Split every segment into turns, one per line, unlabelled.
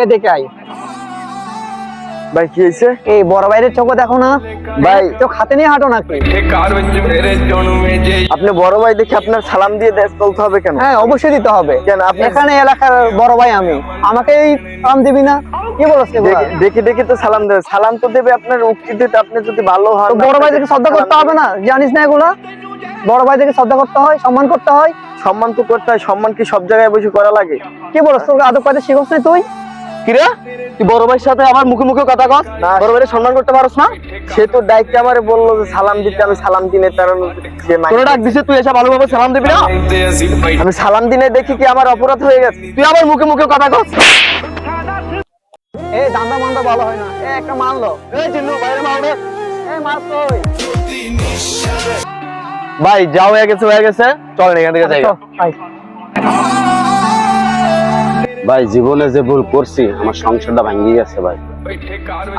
এদিকে আয়।
ভাই কি হয়েছে?
এই বড় ভাইয়ের চোখ দেখো না
ভাই
চোখ হাতে নিয়ে হাঁটো নাকি?
আপনি বড় ভাই দেখে আপনার সালাম দিয়ে চলতে হবে কেন?
হ্যাঁ অবশ্যই দিতে হবে।
কেন আপনি
এখানে এলাকার বড় ভাই আমি, আমাকেই সালাম দিবি না? কি বলছ?
দেখে দেখে তো সালাম দেবে, সালাম তো দেবে আপনার উক্তিতে। আপনি যদি ভালো হন,
বড় ভাইদেরকে শ্রদ্ধা করতে হবে না? জানিস না এগুলা? বড় ভাইদেরকে শ্রদ্ধা করতে হয়, সম্মান করতে হয়।
সম্মান তো করতে হয়। সম্মান কি সব জায়গায় বসে করা লাগে?
কি বলছ? তোকে আদব কায়দা শিখছ না তুই?
কিরে তুই বড় ভাইয়ের সাথে আমার মুখে মুখে কথা কস? বড় ভাইয়ের সম্মান করতে পারছ না? সে তো ডাইরেক্ট আমারে বললো যে সালাম দিতে, আমি সালাম দিনে তার তোর ডাক দিছে, তুই এসে ভালোভাবে সালাম দিবি না? আমি সালাম দিনে দেখি কি আমার অপরাধ হয়ে গেছে? তুই আমার মুখে মুখে কথা কস?
এই দান্দা মান্দা ভালো হয় না। একটা মারলো।
এই জিল্লু বাইরে মারবে।
এই মার তুই।
ভাই যাও, হয়ে গেছে চলেন এখান থেকে যাই। ভাই জীবনে যে ভুল করছি, আমার সংসারটা ভেঙে গেছে ভাই।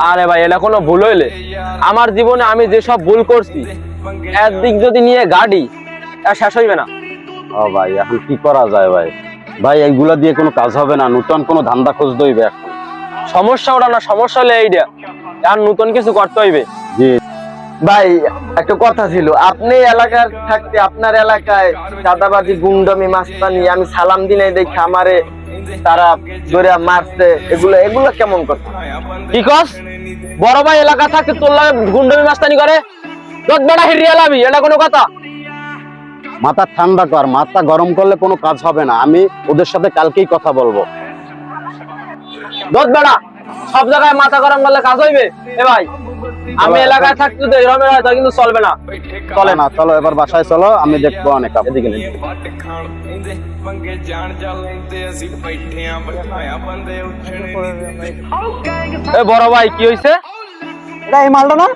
আরে ভাই এটা কোনো ভুল হইলে? আমার জীবনে আমি যেসব ভুল করছি, একদিক যদি নিয়ে গাড়ি শেষ হইবে না।
ও ভাই এখন কি করা যায় ভাই? ভাই এইগুলা দিয়ে কোনো কাজ হবে না, নতুন কোনো ধান্দা খুঁজতে হইবে এখন।
সমস্যা ওটা না, সমস্যা হলে এইটা, আর নতুন কিছু করতে হইবে।
জি
ভাই একটা কথা ছিল, আপনি এলাকার থাকতে আপনার এলাকায় দাদাবাজি গুন্ডামি মাস্তানি আমি সালাম দিনে দেখি আমারে তারা ধরে মারছে, এগুলো কেমন কথা?
কি কস? বড় ভাই এলাকা থাকতে তোর লাগে গুন্ডামি মাস্তানি করে? দত বড়া হিরিয়া লাভি, এটা কোনো কথা?
মাথা ঠান্ডা কর, মাথা গরম করলে কোনো কাজ হবে না। আমি ওদের সাথে কালকেই কথা বলবো।
দত বড়া সব জায়গায় মাথা গরম করলে কাজ হইবে? এ ভাই আমি এলাকায় থাকতে তো এরকমের হয়, তা কিন্তু চলবে না।
চলে না, চলো এবার বাসায় চলো, আমি দেখবো অনেক। এদিকে নেই।
এ বড় ভাই কি হইছে?
এটা এই মালটা না?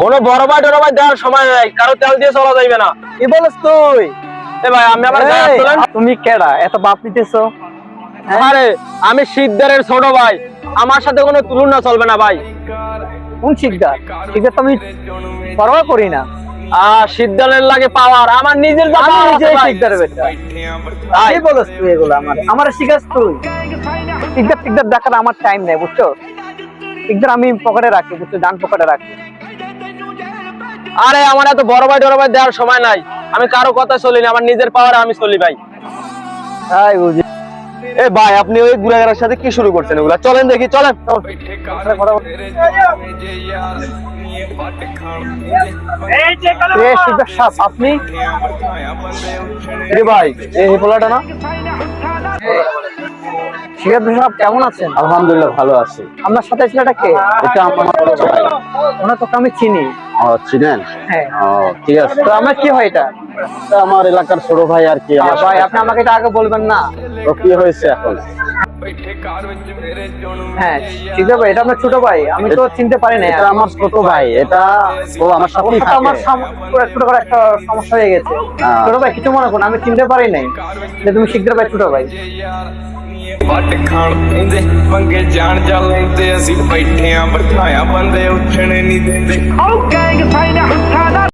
কোনো বড় ভাই টড় ভাই দেওয়ার সময় নাই, কারো তেল দিয়ে চলা যাইবে না।
কি বলছ তুই?
এ ভাই আমি আবার গায়ে হাত তোলেন?
তুমি কেডা এত বাপ নিতেছো?
আরে আমি সিদ্ধারের ছোট ভাই, আমার সাথে কোনো তুলনা চলবে না ভাই।
কোন শিকদার? শিকদার তো আমি পরোয়া করি না।
সিদ্ধারের লাগে পাওয়ার, আমার নিজের যা
আমি
power আছে
নিজেই
ভাই।
শিকদারের বেটা। কি বলছ তুই এগুলো? আমার শিখাস তুই? শিকদার দেখার আমার টাইম নেই, বুঝছো? শিকদার আমি পকেটে রাখি, বুঝছো? ডান পকেটে রাখি।
আরে আমার এত বড় ভাই টড় ভাই দেওয়ার সময় নাই, আমি কারো কথা চলি না, আমার নিজের পাওয়ারে আমি চলি ভাই।
তাই বুঝি।
এ ভাই আপনি ওই গুড়াগাড়ার সাথে কি শুরু করছেন? ওগুলা চলেন দেখি, চলেন।
শিকদার সাহেব আপনি?
এ ভাই এই পোলাটা না?
শিকদার সাহেব কেমন আছেন?
আলহামদুলিল্লাহ ভালো আছি।
আপনার সাথে ছেলেটা কে?
এটা আমার ছোট ভাই।
ওনার তোকে আমি চিনি।
ও চিনেন?
হ্যাঁ।
ও ঠিক আছে।
তো আমার কি হয় এটা?
এটা আমার এলাকার ছোট ভাই আর কি। আমার
ভাই আপনি আমাকে এটা আগে বলবেন না?
তো কি হয়েছে এখন?
হ্যাঁ শিকদার ভাই, এটা আপনার ছোট ভাই, আমি তো চিনতে পারি না।
এটা আমার ছোট ভাই, এটা ও আমার সাথেই
ওর সাথে
থাকে।
আমার ছোট করে একটা সমস্যা হয়ে গেছে।
হ্যাঁ।
ছোট ভাই কিছু মনে করুন, আমি চিনতে পারি নাই যে তুমি শিকদার ভাই ছোট ভাই।
ਵੱਟ ਖਾਣ ਇੰਦੇ ਪੰਗੇ ਜਾਣ ਜਾ ਲੈਂਦੇ ਅਸੀਂ ਬੈਠੇ ਆਂ ਵਰਖਾਇਆ ਬੰਦੇ ਉੱਠਣੇ ਨਹੀਂ ਦਿੰਦੇ